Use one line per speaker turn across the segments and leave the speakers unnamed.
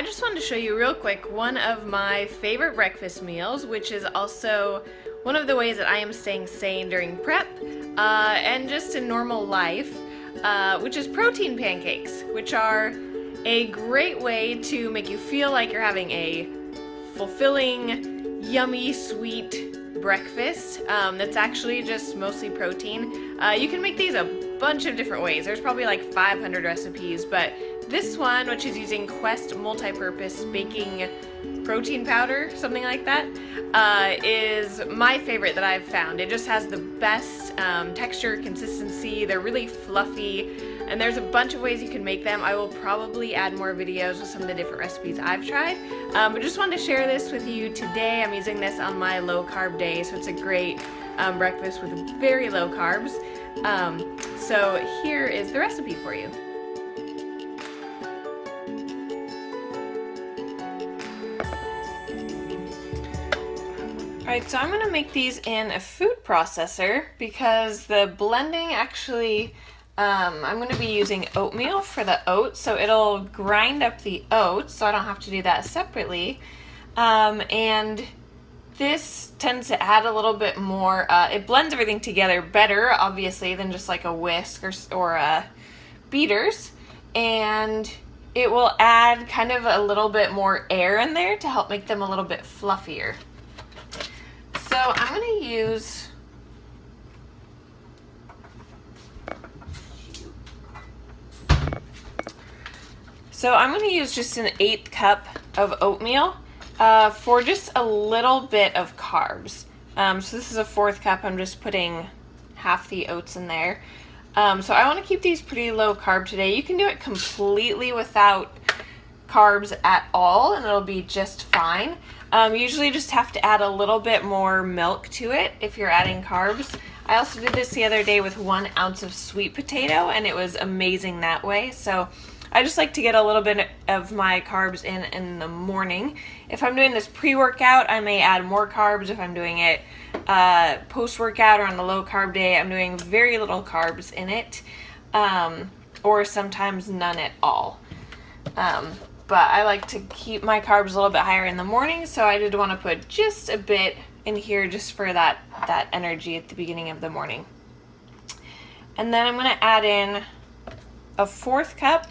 I just wanted to show you real quick one of my favorite breakfast meals, which is also one of the ways that I am staying sane during prep and just in normal life, which is protein pancakes, which are a great way to make you feel like you're having a fulfilling, yummy, sweet breakfast that's actually just mostly protein. You can make these a bunch of different ways. There's probably like 500 recipes, but this one, which is using Quest multi-purpose baking protein powder, something like that, is my favorite that I've found. It just has the best texture, consistency. They're really fluffy, and there's a bunch of ways you can make them. I will probably add more videos with some of the different recipes I've tried, but just wanted to share this with you today. I'm using this on my low-carb day, so it's a great breakfast with very low carbs. So here is the recipe for you. Alright, so I'm going to make these in a food processor because the blending actually, I'm going to be using oatmeal for the oats, so it'll grind up the oats so I don't have to do that separately. And this tends to add a little bit more, it blends everything together better, obviously, than just like a whisk or beaters. And it will add kind of a little bit more air in there to help make them a little bit fluffier. So I'm going to use just an 1/8 cup of oatmeal for just a little bit of carbs. So this is a 1/4 cup. I'm just putting half the oats in there. So I want to keep these pretty low carb today. You can do it completely without carbs at all and it'll be just fine. You usually just have to add a little bit more milk to it if you're adding carbs. I also did this the other day with 1 ounce of sweet potato and it was amazing that way. So I just like to get a little bit of my carbs in the morning. If I'm doing this pre-workout, I may add more carbs. If I'm doing it post-workout or on a low carb day, I'm doing very little carbs in it, or sometimes none at all. But I like to keep my carbs a little bit higher in the morning, so I did want to put just a bit in here just for that energy at the beginning of the morning. And then I'm going to add in a 1/4 cup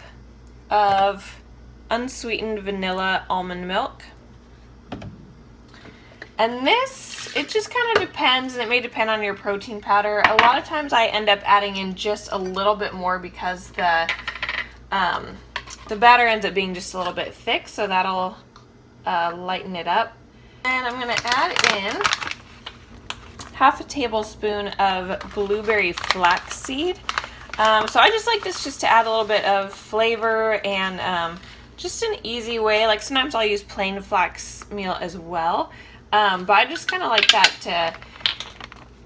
of unsweetened vanilla almond milk. And this, it just kind of depends, and it may depend on your protein powder. A lot of times I end up adding in just a little bit more because the batter ends up being just a little bit thick, so that'll lighten it up. And I'm going to add in 1/2 tablespoon of blueberry flaxseed. So I just like this just to add a little bit of flavor and just an easy way. Like sometimes I'll use plain flax meal as well, but I just kind of like that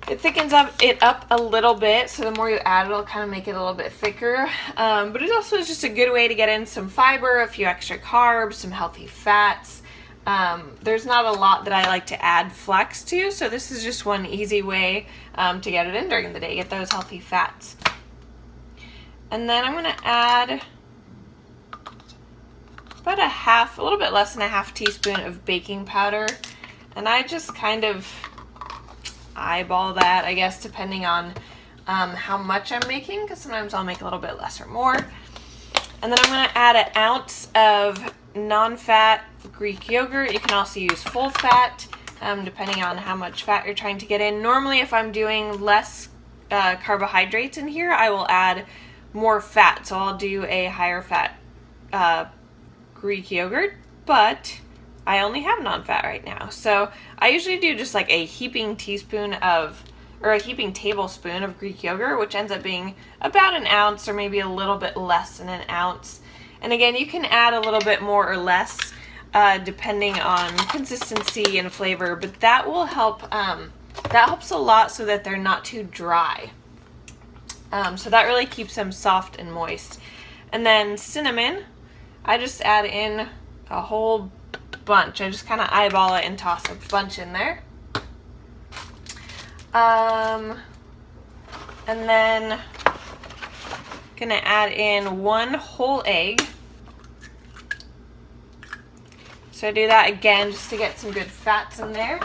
it thickens it up a little bit, so the more you add, it'll kind of make it a little bit thicker. But it also is just a good way to get in some fiber, a few extra carbs, some healthy fats. There's not a lot that I like to add flax to, so this is just one easy way to get it in during the day, get those healthy fats. And then I'm going to add about a little bit less than a 1/2 teaspoon of baking powder. And I just kind of eyeball that, I guess, depending on how much I'm making, because sometimes I'll make a little bit less or more. And then I'm going to add 1 ounce of non-fat Greek yogurt. You can also use full fat, depending on how much fat you're trying to get in. Normally, if I'm doing less carbohydrates in here, I will add more fat, so I'll do a higher fat Greek yogurt, but I only have non-fat right now, so I usually do just like a heaping tablespoon of Greek yogurt, which ends up being about 1 ounce or maybe a little bit less than 1 ounce. And again, you can add a little bit more or less depending on consistency and flavor, but that will help. That helps a lot so that they're not too dry. So that really keeps them soft and moist. And then cinnamon, I just add in a whole bunch. I just kind of eyeball it and toss a bunch in there. And then gonna add in 1 whole egg. So I do that again just to get some good fats in there.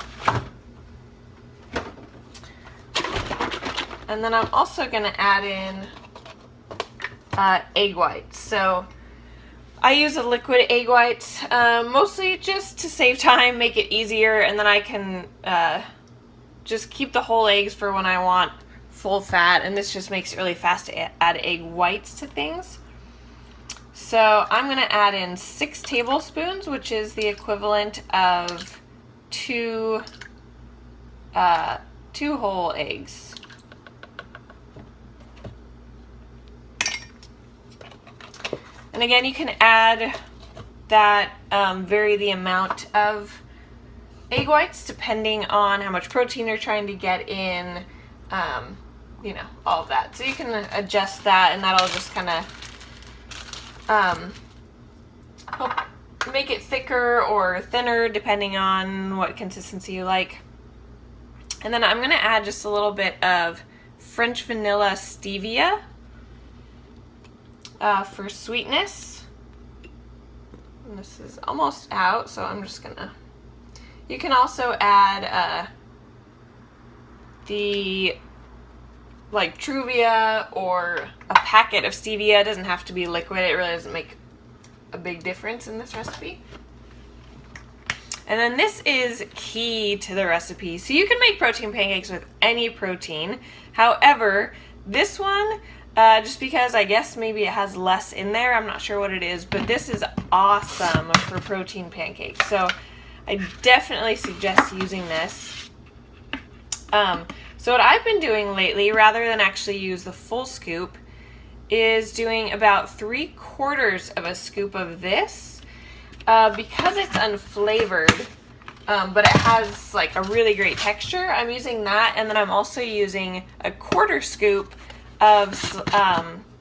And then I'm also going to add in egg whites. So I use a liquid egg whites, mostly just to save time, make it easier, and then I can just keep the whole eggs for when I want full fat, and this just makes it really fast to add egg whites to things. So I'm going to add in 6 tablespoons, which is the equivalent of 2 whole eggs. And again, you can add that, vary the amount of egg whites depending on how much protein you're trying to get in, you know, all of that. So you can adjust that, and that'll just kind of help make it thicker or thinner depending on what consistency you like. And then I'm going to add just a little bit of French vanilla stevia for sweetness. And this is almost out, so I'm just gonna, you can also add the like Truvia or a packet of stevia. It doesn't have to be liquid. It really doesn't make a big difference in this recipe. And then this is key to the recipe. So you can make protein pancakes with any protein. However, this one, just because I guess maybe it has less in there, I'm not sure what it is, but this is awesome for protein pancakes. So I definitely suggest using this. So what I've been doing lately, rather than actually use the full scoop, is doing about 3/4 of a scoop of this, because it's unflavored, but it has like a really great texture. I'm using that, and then I'm also using a 1/4 scoop of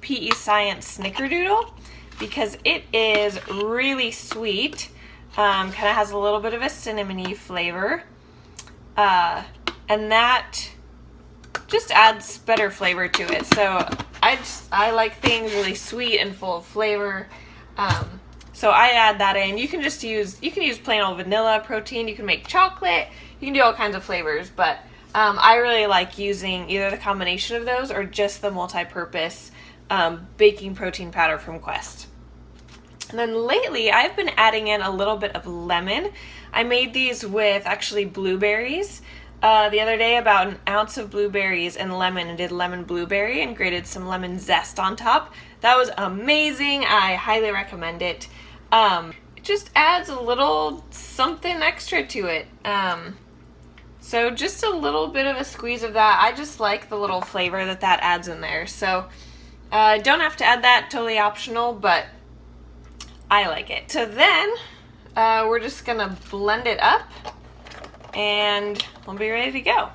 PE Science Snickerdoodle, because it is really sweet, kind of has a little bit of a cinnamony flavor, and that just adds better flavor to it. So I like things really sweet and full of flavor, so I add that in. You can use plain old vanilla protein, you can make chocolate, you can do all kinds of flavors, but I really like using either the combination of those or just the multi-purpose baking protein powder from Quest. And then lately I've been adding in a little bit of lemon. I made these with actually blueberries. The other day, about 1 ounce of blueberries and lemon, and did lemon blueberry and grated some lemon zest on top. That was amazing. I highly recommend it. It just adds a little something extra to it. So just a little bit of a squeeze of that. I just like the little flavor that adds in there. So don't have to add that, totally optional, but I like it. So then we're just gonna blend it up and we'll be ready to go.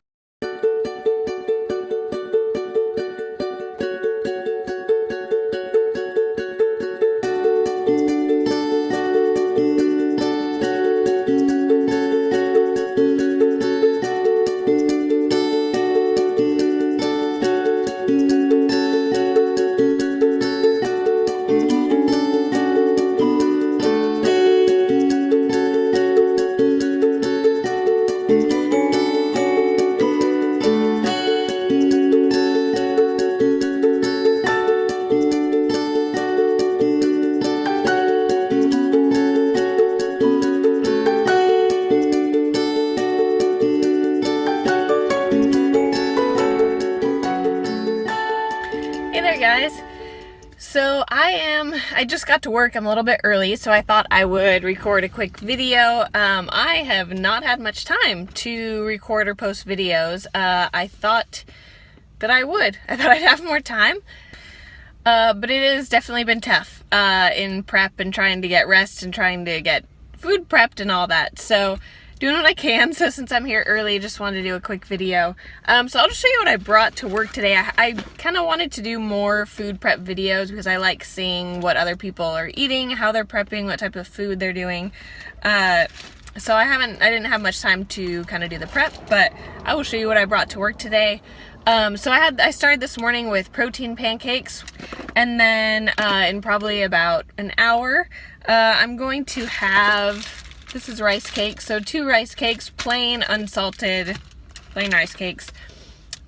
Guys, so I just got to work. I'm a little bit early, so I thought I would record a quick video. I have not had much time to record or post videos. I thought that I would. I thought I'd have more time, but it has definitely been tough in prep and trying to get rest and trying to get food prepped and all that. So doing what I can. So since I'm here early, just wanted to do a quick video. So I'll just show you what I brought to work today. I kind of wanted to do more food prep videos because I like seeing what other people are eating, how they're prepping, what type of food they're doing. So I didn't have much time to kind of do the prep, but I will show you what I brought to work today. So I started this morning with protein pancakes, and then in probably about an hour, I'm going to have This is rice cakes. So 2 rice cakes, plain, unsalted, plain rice cakes.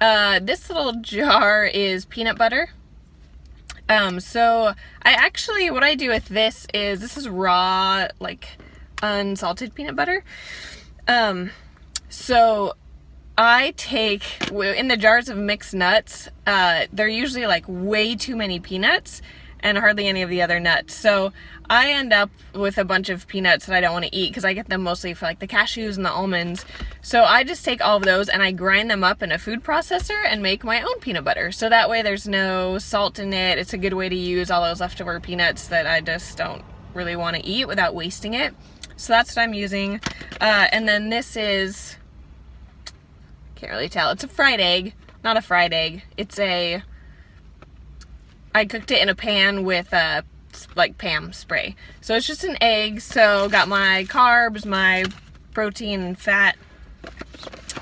This little jar is peanut butter. So what I do with this is raw, like, unsalted peanut butter. So I take, in the jars of mixed nuts, they're usually like way too many peanuts and hardly any of the other nuts. So I end up with a bunch of peanuts that I don't want to eat because I get them mostly for like the cashews and the almonds. So I just take all of those and I grind them up in a food processor and make my own peanut butter. So that way there's no salt in it. It's a good way to use all those leftover peanuts that I just don't really want to eat without wasting it. So that's what I'm using. And then this is, can't really tell. It's a fried egg. Not a fried egg. I cooked it in a pan with like Pam spray. So it's just an egg. So got my carbs, my protein and fat.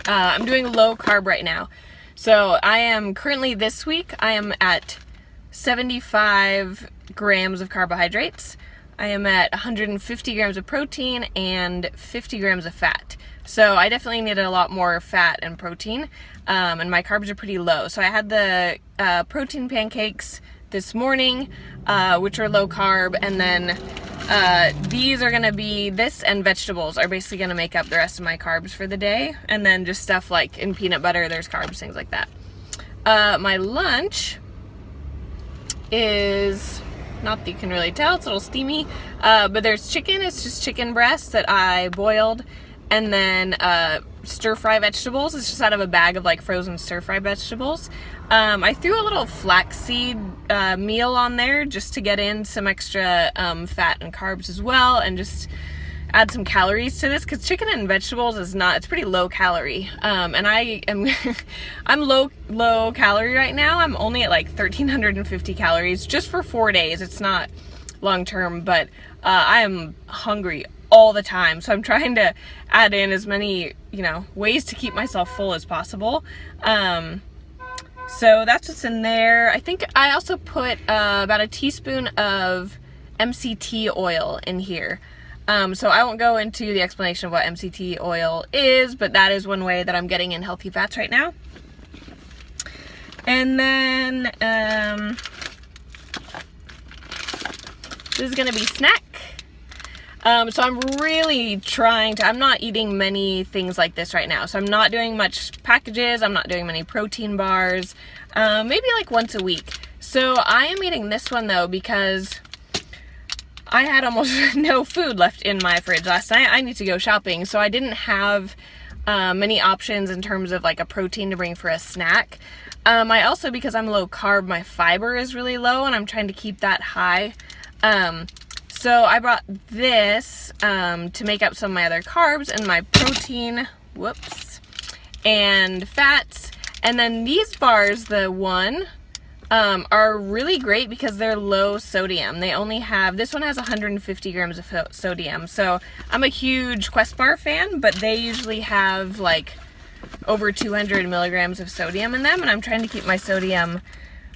I'm doing low carb right now. So I am currently, this week, I am at 75 grams of carbohydrates. I am at 150 grams of protein and 50 grams of fat. So I definitely needed a lot more fat and protein, and my carbs are pretty low. So I had the protein pancakes this morning, which are low carb, and then these are gonna be, this and vegetables are basically gonna make up the rest of my carbs for the day, and then just stuff like in peanut butter, there's carbs, things like that. My lunch is, not that you can really tell, it's a little steamy, but there's chicken. It's just chicken breast that I boiled, and then stir-fry vegetables. It's just out of a bag of like frozen stir-fry vegetables. I threw a little flaxseed meal on there just to get in some extra fat and carbs as well, and just add some calories to this, because chicken and vegetables is not, it's pretty low calorie. And I am I'm low calorie right now. I'm only at like 1,350 calories just for 4 days. It's not long term, but I am hungry all the time, so I'm trying to add in as many, ways to keep myself full as possible. So that's what's in there. I think I also put about a teaspoon of MCT oil in here. So I won't go into the explanation of what MCT oil is, but that is one way that I'm getting in healthy fats right now. And then this is gonna be snack. So I'm really trying to, I'm not eating many things like this right now. So I'm not doing much packages. I'm not doing many protein bars, maybe like once a week. So I am eating this one though, because I had almost no food left in my fridge last night. I need to go shopping. So I didn't have many options in terms of like a protein to bring for a snack. I also, because I'm low carb, my fiber is really low and I'm trying to keep that high. So I brought this to make up some of my other carbs and my protein, and fats. And then these bars, the one, are really great because they're low sodium. They only have, this one has 150 grams of sodium. So I'm a huge Quest bar fan, but they usually have like over 200 milligrams of sodium in them. And I'm trying to keep my sodium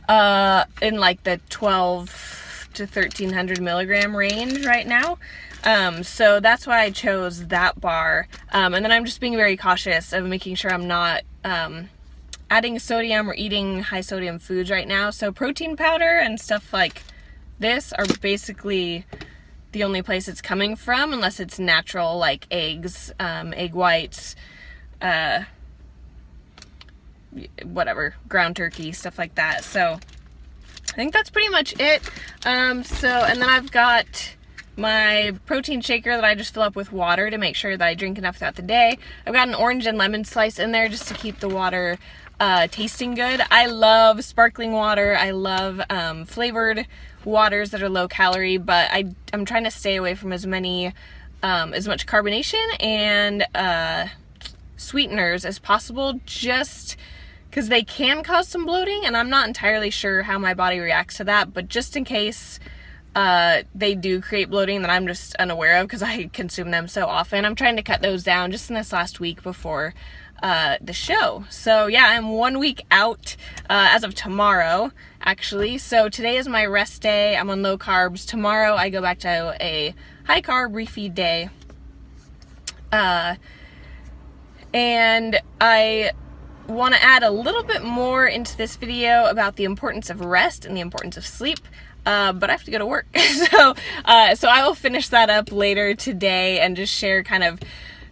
in like the 12 to 1,300 milligram range right now. So that's why I chose that bar. And then I'm just being very cautious of making sure I'm not adding sodium or eating high sodium foods right now. So protein powder and stuff like this are basically the only place it's coming from, unless it's natural, like eggs, egg whites, whatever, ground turkey, stuff like that. So I think that's pretty much it. And then I've got my protein shaker that I just fill up with water to make sure that I drink enough throughout the day. I've got an orange and lemon slice in there just to keep the water tasting good. I love sparkling water. I love flavored waters that are low calorie, but I'm trying to stay away from as much carbonation and sweeteners as possible, just because they can cause some bloating, and I'm not entirely sure how my body reacts to that, but just in case they do create bloating that I'm just unaware of because I consume them so often, I'm trying to cut those down just in this last week before the show. So yeah, I'm 1 week out as of tomorrow, actually. So today is my rest day. I'm on low carbs. Tomorrow I go back to a high carb refeed day. And I want to add a little bit more into this video about the importance of rest and the importance of sleep. But I have to go to work. So I will finish that up later today and just share kind of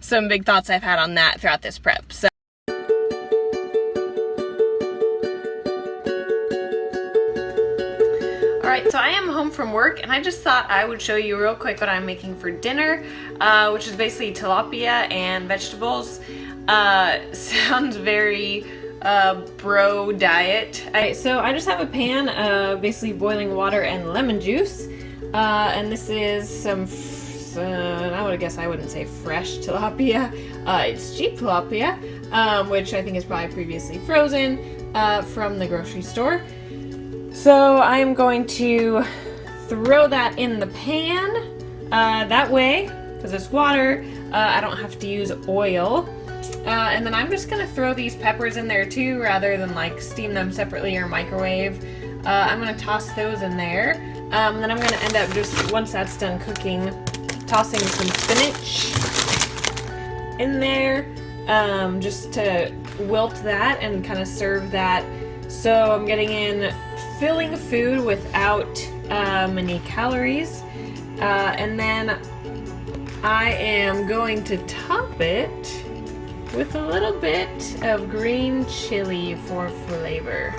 some big thoughts I've had on that throughout this prep. So. Alright, so I am home from work and I just thought I would show you real quick what I'm making for dinner, which is basically tilapia and vegetables. Sounds very bro diet. So I just have a pan of basically boiling water and lemon juice, and this is some I wouldn't say fresh tilapia. It's cheap tilapia, which I think is probably previously frozen from the grocery store. So I'm going to throw that in the pan. That way, because it's water, I don't have to use oil. And then I'm just gonna throw these peppers in there too, rather than like steam them separately or microwave. I'm gonna toss those in there. And then I'm gonna end up just, once that's done cooking, tossing some spinach in there, just to wilt that and kind of serve that. So I'm getting in filling food without many calories. And then I am going to top it with a little bit of green chili for flavor.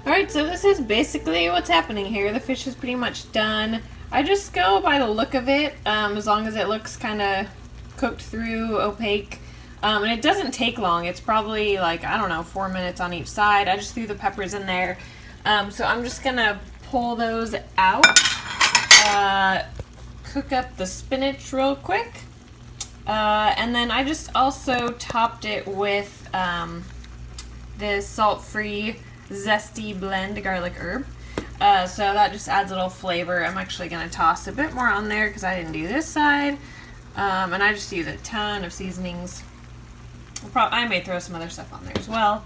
Alright, so this is basically what's happening here. The fish is pretty much done. I just go by the look of it, as long as it looks kind of cooked through, opaque. And it doesn't take long. It's probably like, I don't know, 4 minutes on each side. I just threw the peppers in there. So I'm just gonna pull those out, cook up the spinach real quick. And then I just also topped it with this salt-free zesty blend garlic herb. So that just adds a little flavor. I'm actually going to toss a bit more on there because I didn't do this side. And I just use a ton of seasonings. I may throw some other stuff on there as well.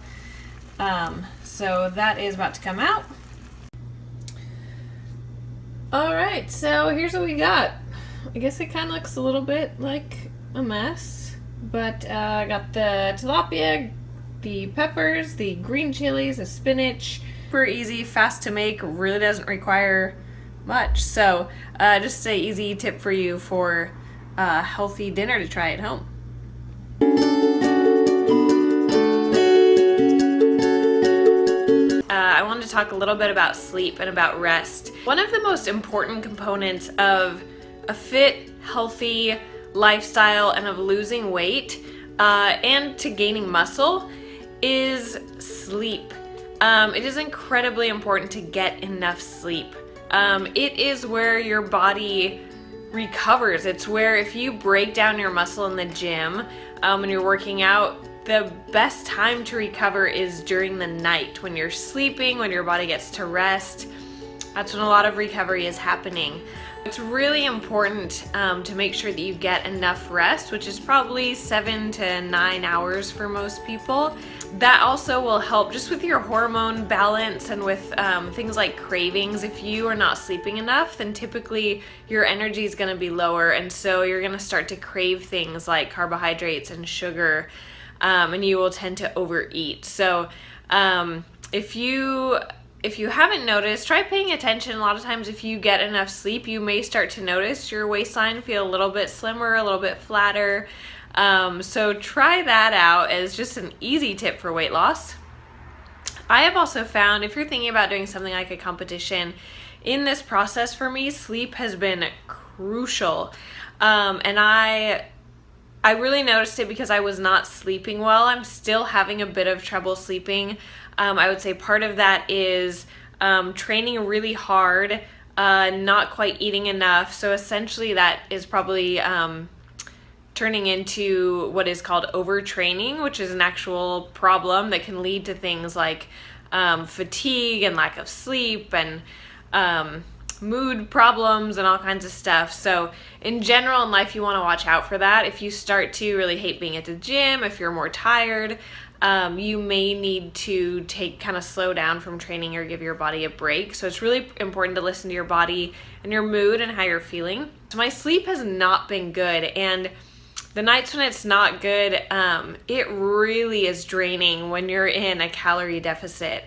So that is about to come out. Alright, so here's what we got. I guess it kind of looks a little bit like a mess, but I got the tilapia, the peppers, the green chilies, the spinach. Super easy, fast to make, really doesn't require much. So just an easy tip for you for a healthy dinner to try at home. I wanted to talk a little bit about sleep and about rest. One of the most important components of a fit, healthy lifestyle and of losing weight and to gaining muscle is sleep. It is incredibly important to get enough sleep. It is where your body recovers. It's where if you break down your muscle in the gym when you're working out, the best time to recover is during the night when you're sleeping, when your body gets to rest. That's when a lot of recovery is happening. It's really important to make sure that you get enough rest, which is probably 7 to 9 hours for most people. That also will help just with your hormone balance and with things like cravings. If you are not sleeping enough, then typically your energy is going to be lower, and so you're going to start to crave things like carbohydrates and sugar, and you will tend to overeat. So if you haven't noticed, try paying attention. A lot of times if you get enough sleep, you may start to notice your waistline feel a little bit slimmer, a little bit flatter. So try that out as just an easy tip for weight loss. I have also found if you're thinking about doing something like a competition, in this process for me, sleep has been crucial. And I really noticed it because I was not sleeping well. I'm still having a bit of trouble sleeping. I would say part of that is training really hard, not quite eating enough. So essentially that is probably turning into what is called overtraining, which is an actual problem that can lead to things like fatigue and lack of sleep and mood problems and all kinds of stuff. So in general in life, you want to watch out for that. If you start to really hate being at the gym, if you're more tired, you may need to kind of slow down from training or give your body a break. So it's really important to listen to your body and your mood and how you're feeling. So my sleep has not been good, and the nights when it's not good, it really is draining when you're in a calorie deficit.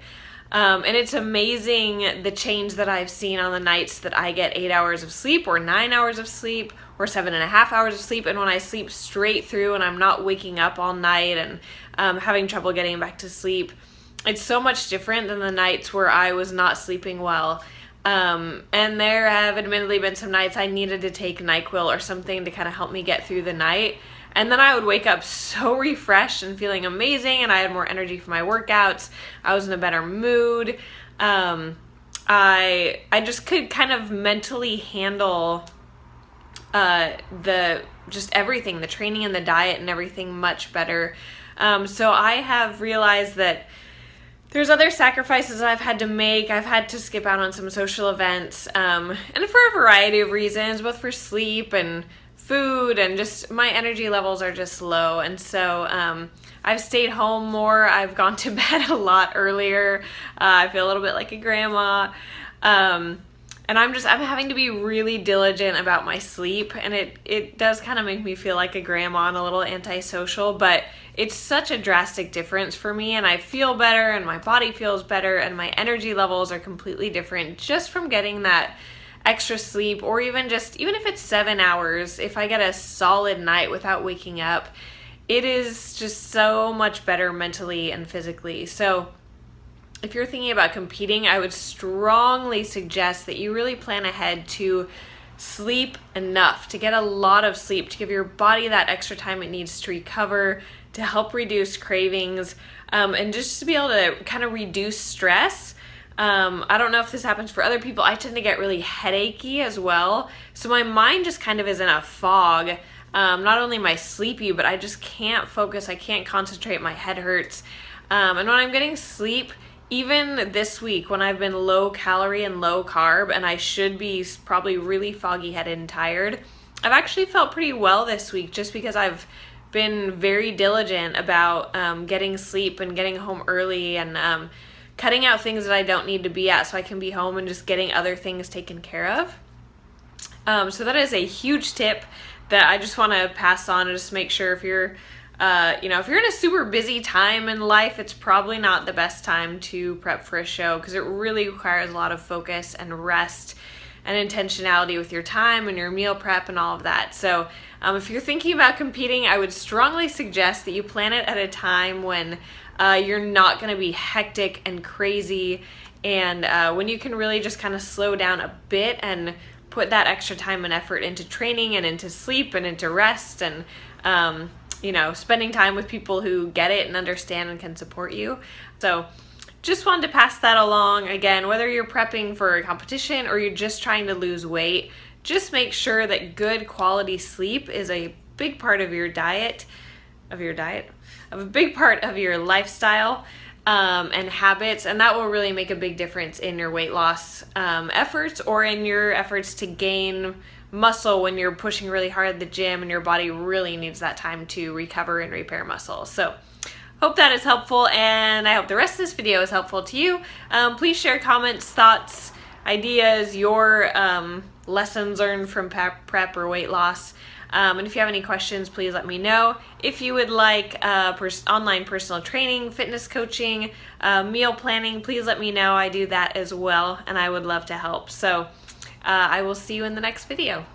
And it's amazing the change that I've seen on the nights that I get 8 hours of sleep or 9 hours of sleep or 7.5 hours of sleep. And when I sleep straight through and I'm not waking up all night and having trouble getting back to sleep, it's so much different than the nights where I was not sleeping well. And there have admittedly been some nights I needed to take NyQuil or something to kind of help me get through the night. And then I would wake up so refreshed and feeling amazing, and I had more energy for my workouts. I was in a better mood. I just could kind of mentally handle just everything, the training and the diet and everything much better. So I have realized that there's other sacrifices I've had to make. I've had to skip out on some social events, and for a variety of reasons, both for sleep and food, and just my energy levels are just low. And so I've stayed home more. I've gone to bed a lot earlier. I feel a little bit like a grandma. And I'm having to be really diligent about my sleep, and it does kind of make me feel like a grandma and a little antisocial, but it's such a drastic difference for me, and I feel better, and my body feels better, and my energy levels are completely different just from getting that extra sleep, or even if it's 7 hours, if I get a solid night without waking up, it is just so much better mentally and physically. So if you're thinking about competing, I would strongly suggest that you really plan ahead to sleep enough, to get a lot of sleep, to give your body that extra time it needs to recover, to help reduce cravings, and just to be able to kind of reduce stress. I don't know if this happens for other people. I tend to get really headachy as well. So my mind just kind of is in a fog. Not only am I sleepy, but I just can't focus. I can't concentrate. My head hurts. And when I'm getting sleep, even this week when I've been low calorie and low carb, and I should be probably really foggy headed and tired, I've actually felt pretty well this week just because I've been very diligent about getting sleep and getting home early, and cutting out things that I don't need to be at so I can be home and just getting other things taken care of. So that is a huge tip that I just want to pass on, and just make sure if you're if you're in a super busy time in life, it's probably not the best time to prep for a show, because it really requires a lot of focus and rest and intentionality with your time and your meal prep and all of that. So if you're thinking about competing, I would strongly suggest that you plan it at a time when you're not going to be hectic and crazy, and when you can really just kind of slow down a bit and put that extra time and effort into training and into sleep and into rest, and spending time with people who get it and understand and can support you. So just wanted to pass that along. Again, whether you're prepping for a competition or you're just trying to lose weight, just make sure that good quality sleep is a big part of your diet, a big part of your lifestyle and habits, and that will really make a big difference in your weight loss efforts, or in your efforts to gain muscle when you're pushing really hard at the gym and your body really needs that time to recover and repair muscle. So hope that is helpful, and I hope the rest of this video is helpful to you. Please share comments, thoughts, ideas, your lessons learned from prep or weight loss. And if you have any questions, please let me know. If you would like online personal training, fitness coaching, meal planning, please let me know. I do that as well, and I would love to help. So I will see you in the next video.